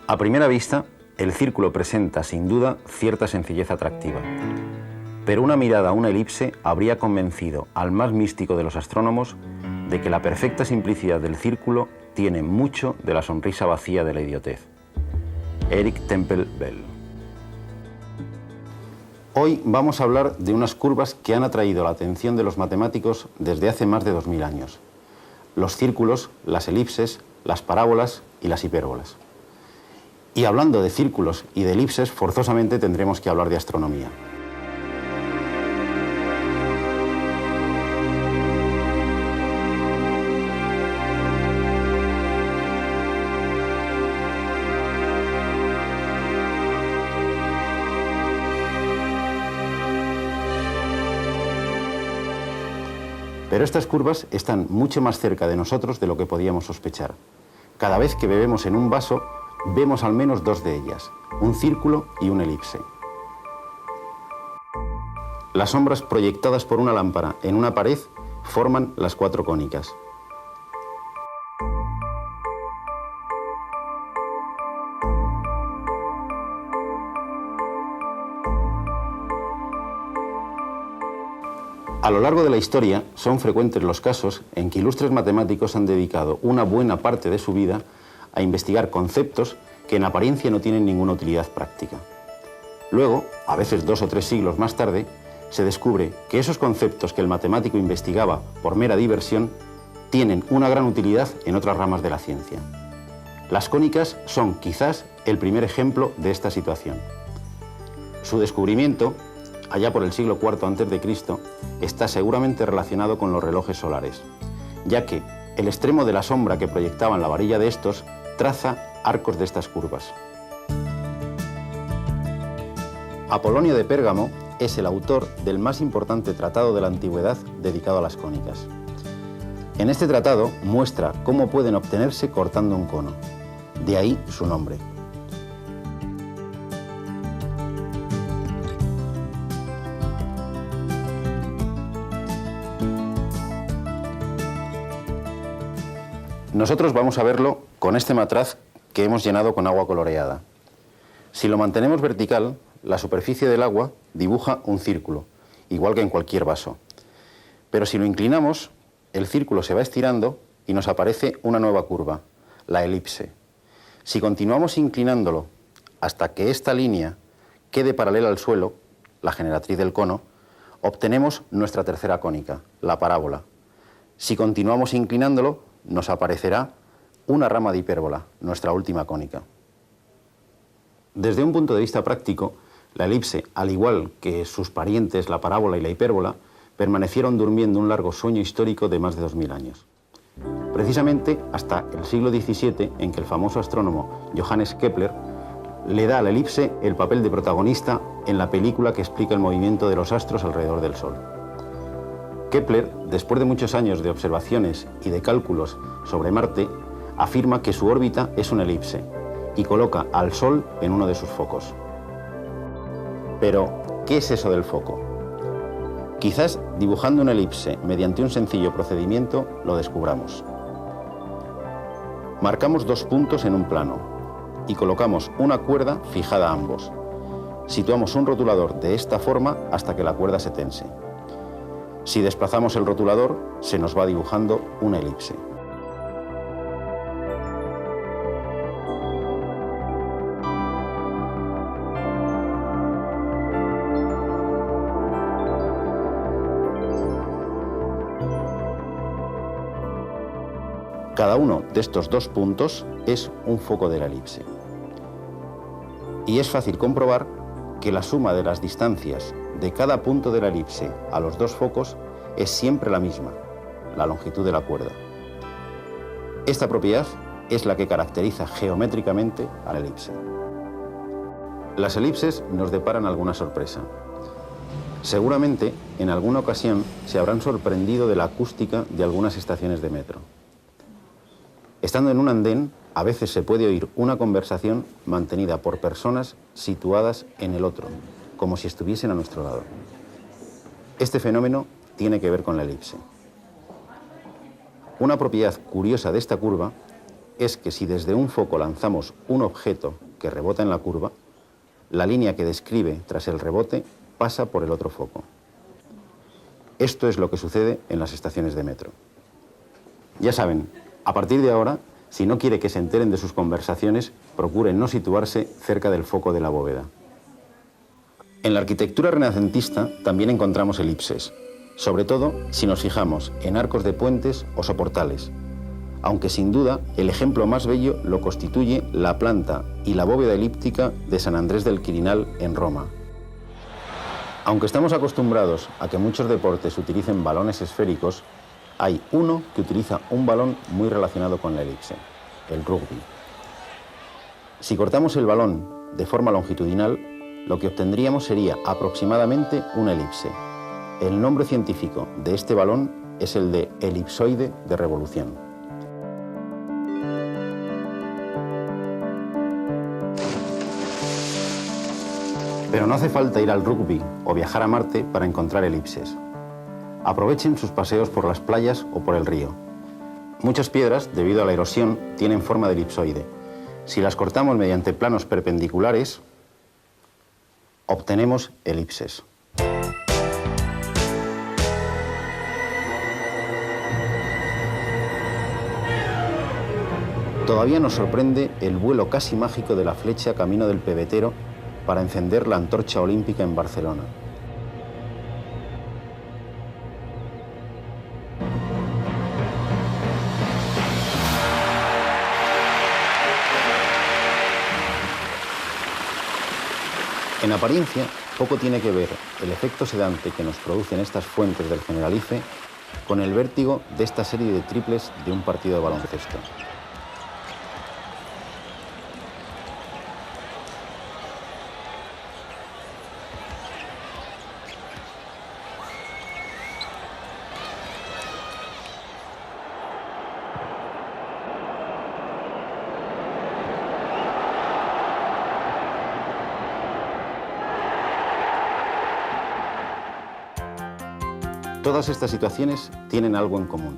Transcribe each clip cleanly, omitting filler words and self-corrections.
A primera vista, el círculo presenta sin duda cierta sencillez atractiva, pero una mirada a una elipse habría convencido al más místico de los astrónomos de que la perfecta simplicidad del círculo tiene mucho de la sonrisa vacía de la idiotez. Eric Temple Bell. Hoy vamos a hablar de unas curvas que han atraído la atención de los matemáticos desde hace más de 2000 años. Los círculos, las elipses, las parábolas y las hipérbolas. Y hablando de círculos y de elipses, forzosamente tendremos que hablar de astronomía. Pero estas curvas están mucho más cerca de nosotros de lo que podíamos sospechar. Cada vez que bebemos en un vaso, vemos al menos dos de ellas, un círculo y una elipse. Las sombras proyectadas por una lámpara en una pared forman las cuatro cónicas. A lo largo de la historia son frecuentes los casos en que ilustres matemáticos han dedicado una buena parte de su vida a investigar conceptos que en apariencia no tienen ninguna utilidad práctica. Luego, a veces 2 o 3 siglos más tarde, se descubre que esos conceptos que el matemático investigaba por mera diversión tienen una gran utilidad en otras ramas de la ciencia. Las cónicas son quizás el primer ejemplo de esta situación. Su descubrimiento, allá por el siglo IV a.C., está seguramente relacionado con los relojes solares, ya que el extremo de la sombra que proyectaban la varilla de estos traza arcos de estas curvas. Apolonio de Pérgamo es el autor del más importante tratado de la antigüedad dedicado a las cónicas. En este tratado muestra cómo pueden obtenerse cortando un cono, de ahí su nombre. Nosotros vamos a verlo con este matraz que hemos llenado con agua coloreada. Si lo mantenemos vertical, la superficie del agua dibuja un círculo, igual que en cualquier vaso. Pero si lo inclinamos, el círculo se va estirando y nos aparece una nueva curva, la elipse. Si continuamos inclinándolo hasta que esta línea quede paralela al suelo, la generatriz del cono, obtenemos nuestra tercera cónica, la parábola. Si continuamos inclinándolo, nos aparecerá una rama de hipérbola, nuestra última cónica. Desde un punto de vista práctico, la elipse, al igual que sus parientes, la parábola y la hipérbola, permanecieron durmiendo un largo sueño histórico de más de 2000 años. Precisamente hasta el siglo XVII, en que el famoso astrónomo Johannes Kepler le da a la elipse el papel de protagonista en la película que explica el movimiento de los astros alrededor del Sol. Kepler, después de muchos años de observaciones y de cálculos sobre Marte, afirma que su órbita es una elipse y coloca al Sol en uno de sus focos. Pero, ¿qué es eso del foco? Quizás dibujando una elipse mediante un sencillo procedimiento lo descubramos. Marcamos 2 puntos en un plano y colocamos una cuerda fijada a ambos. Situamos un rotulador de esta forma hasta que la cuerda se tense. Si desplazamos el rotulador, se nos va dibujando una elipse. Cada uno de estos 2 puntos es un foco de la elipse. Y es fácil comprobar que la suma de las distancias de cada punto de la elipse a los 2 focos es siempre la misma, la longitud de la cuerda. Esta propiedad es la que caracteriza geométricamente a la elipse. Las elipses nos deparan alguna sorpresa. Seguramente, en alguna ocasión, se habrán sorprendido de la acústica de algunas estaciones de metro. Estando en un andén, a veces se puede oír una conversación mantenida por personas situadas en el otro, como si estuviesen a nuestro lado. Este fenómeno tiene que ver con la elipse. Una propiedad curiosa de esta curva es que si desde un foco lanzamos un objeto que rebota en la curva, la línea que describe tras el rebote pasa por el otro foco. Esto es lo que sucede en las estaciones de metro. Ya saben, a partir de ahora, si no quiere que se enteren de sus conversaciones, procuren no situarse cerca del foco de la bóveda. En la arquitectura renacentista también encontramos elipses, sobre todo si nos fijamos en arcos de puentes o soportales, aunque sin duda el ejemplo más bello lo constituye la planta y la bóveda elíptica de San Andrés del Quirinal en Roma. Aunque estamos acostumbrados a que muchos deportes utilicen balones esféricos, hay uno que utiliza un balón muy relacionado con la elipse, el rugby. Si cortamos el balón de forma longitudinal, lo que obtendríamos sería aproximadamente una elipse. El nombre científico de este balón es el de elipsoide de revolución. Pero no hace falta ir al rugby o viajar a Marte para encontrar elipses. Aprovechen sus paseos por las playas o por el río. Muchas piedras, debido a la erosión, tienen forma de elipsoide. Si las cortamos mediante planos perpendiculares, obtenemos elipses. Todavía nos sorprende el vuelo casi mágico de la flecha camino del pebetero para encender la antorcha olímpica en Barcelona. En apariencia, poco tiene que ver el efecto sedante que nos producen estas fuentes del Generalife con el vértigo de esta serie de triples de un partido de baloncesto. Todas estas situaciones tienen algo en común.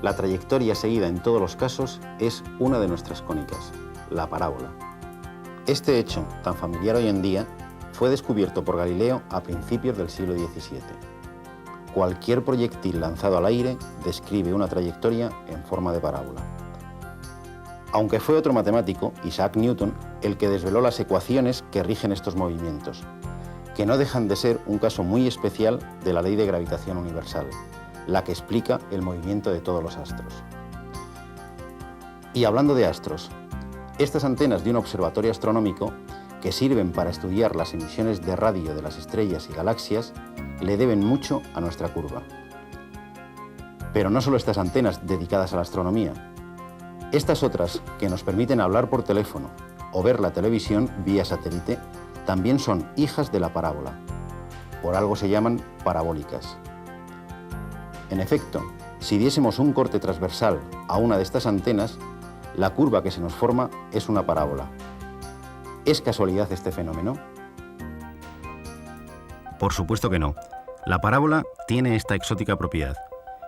La trayectoria seguida en todos los casos es una de nuestras cónicas, la parábola. Este hecho, tan familiar hoy en día, fue descubierto por Galileo a principios del siglo XVII. Cualquier proyectil lanzado al aire describe una trayectoria en forma de parábola. Aunque fue otro matemático, Isaac Newton, el que desveló las ecuaciones que rigen estos movimientos, que no dejan de ser un caso muy especial de la ley de gravitación universal, la que explica el movimiento de todos los astros. Y hablando de astros, estas antenas de un observatorio astronómico, que sirven para estudiar las emisiones de radio de las estrellas y galaxias, le deben mucho a nuestra curva. Pero no solo estas antenas dedicadas a la astronomía, estas otras que nos permiten hablar por teléfono o ver la televisión vía satélite, también son hijas de la parábola. Por algo se llaman parabólicas. En efecto, si diésemos un corte transversal a una de estas antenas, la curva que se nos forma es una parábola. ¿Es casualidad este fenómeno? Por supuesto que no. La parábola tiene esta exótica propiedad.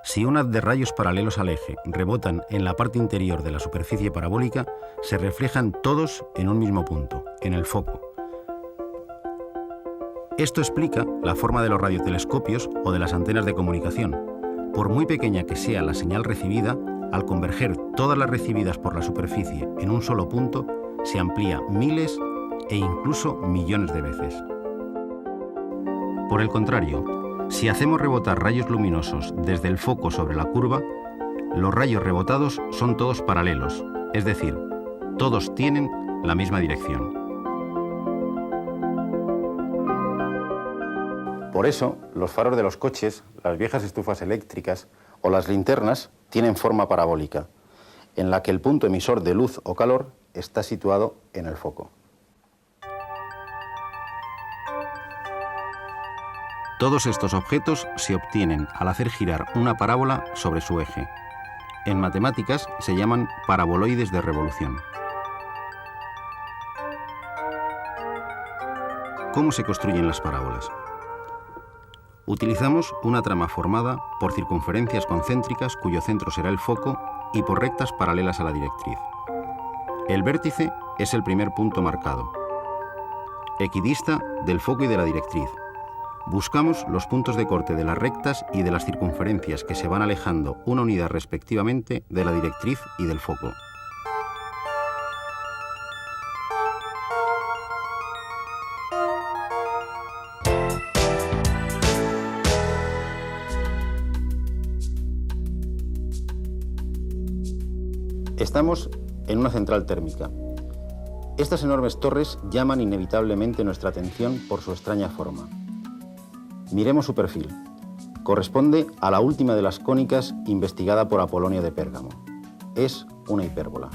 Si un haz de rayos paralelos al eje rebotan en la parte interior de la superficie parabólica, se reflejan todos en un mismo punto, en el foco. Esto explica la forma de los radiotelescopios o de las antenas de comunicación. Por muy pequeña que sea la señal recibida, al converger todas las recibidas por la superficie en un solo punto, se amplía miles e incluso millones de veces. Por el contrario, si hacemos rebotar rayos luminosos desde el foco sobre la curva, los rayos rebotados son todos paralelos, es decir, todos tienen la misma dirección. Por eso, los faros de los coches, las viejas estufas eléctricas o las linternas tienen forma parabólica, en la que el punto emisor de luz o calor está situado en el foco. Todos estos objetos se obtienen al hacer girar una parábola sobre su eje. En matemáticas se llaman paraboloides de revolución. ¿Cómo se construyen las parábolas? Utilizamos una trama formada por circunferencias concéntricas cuyo centro será el foco y por rectas paralelas a la directriz. El vértice es el primer punto marcado. Equidista del foco y de la directriz. Buscamos los puntos de corte de las rectas y de las circunferencias que se van alejando una unidad respectivamente de la directriz y del foco. Estamos en una central térmica. Estas enormes torres llaman inevitablemente nuestra atención por su extraña forma. Miremos su perfil. Corresponde a la última de las cónicas investigada por Apolonio de Pérgamo. Es una hipérbola.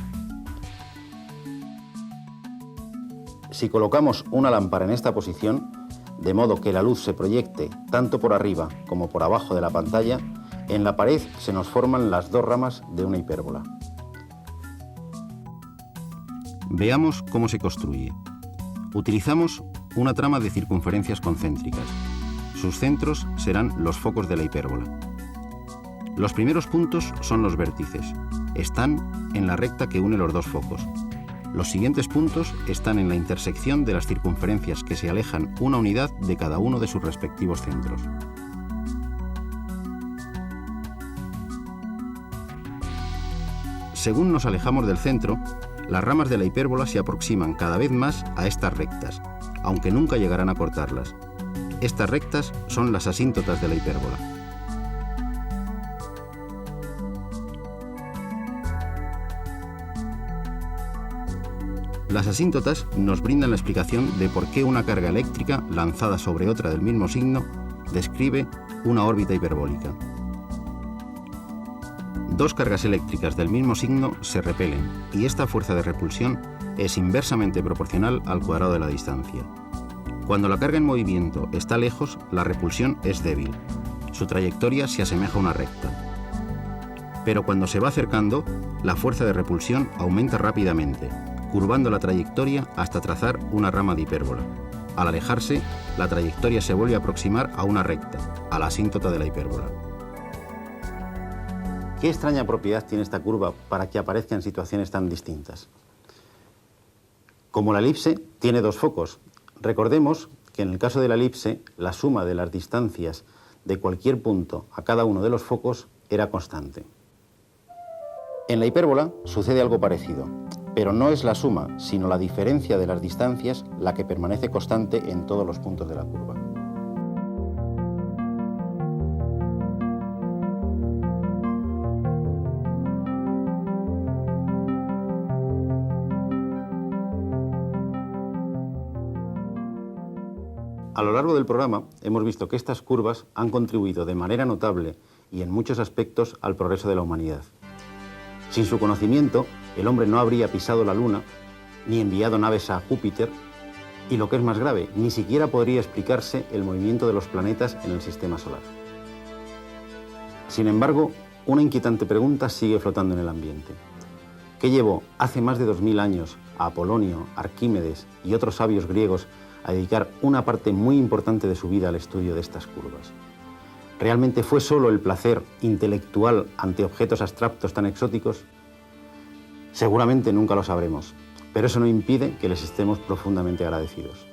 Si colocamos una lámpara en esta posición, de modo que la luz se proyecte tanto por arriba como por abajo de la pantalla, en la pared se nos forman las dos ramas de una hipérbola. Veamos cómo se construye. Utilizamos una trama de circunferencias concéntricas. Sus centros serán los focos de la hipérbola. Los primeros puntos son los vértices. Están en la recta que une los dos focos. Los siguientes puntos están en la intersección de las circunferencias que se alejan una unidad de cada uno de sus respectivos centros. Según nos alejamos del centro, las ramas de la hipérbola se aproximan cada vez más a estas rectas, aunque nunca llegarán a cortarlas. Estas rectas son las asíntotas de la hipérbola. Las asíntotas nos brindan la explicación de por qué una carga eléctrica lanzada sobre otra del mismo signo describe una órbita hiperbólica. Dos cargas eléctricas del mismo signo se repelen y esta fuerza de repulsión es inversamente proporcional al cuadrado de la distancia. Cuando la carga en movimiento está lejos, la repulsión es débil. Su trayectoria se asemeja a una recta. Pero cuando se va acercando, la fuerza de repulsión aumenta rápidamente, curvando la trayectoria hasta trazar una rama de hipérbola. Al alejarse, la trayectoria se vuelve a aproximar a una recta, a la asíntota de la hipérbola. ¿Qué extraña propiedad tiene esta curva para que aparezca en situaciones tan distintas? Como la elipse, tiene dos focos. Recordemos que en el caso de la elipse, la suma de las distancias de cualquier punto a cada uno de los focos era constante. En la hipérbola sucede algo parecido, pero no es la suma, sino la diferencia de las distancias la que permanece constante en todos los puntos de la curva. A lo largo del programa hemos visto que estas curvas han contribuido de manera notable y en muchos aspectos al progreso de la humanidad. Sin su conocimiento, el hombre no habría pisado la Luna, ni enviado naves a Júpiter, y lo que es más grave, ni siquiera podría explicarse el movimiento de los planetas en el sistema solar. Sin embargo, una inquietante pregunta sigue flotando en el ambiente. ¿Qué llevó hace más de 2000 años a Apolonio, Arquímedes y otros sabios griegos a dedicar una parte muy importante de su vida al estudio de estas curvas? ¿Realmente fue solo el placer intelectual ante objetos abstractos tan exóticos? Seguramente nunca lo sabremos, pero eso no impide que les estemos profundamente agradecidos.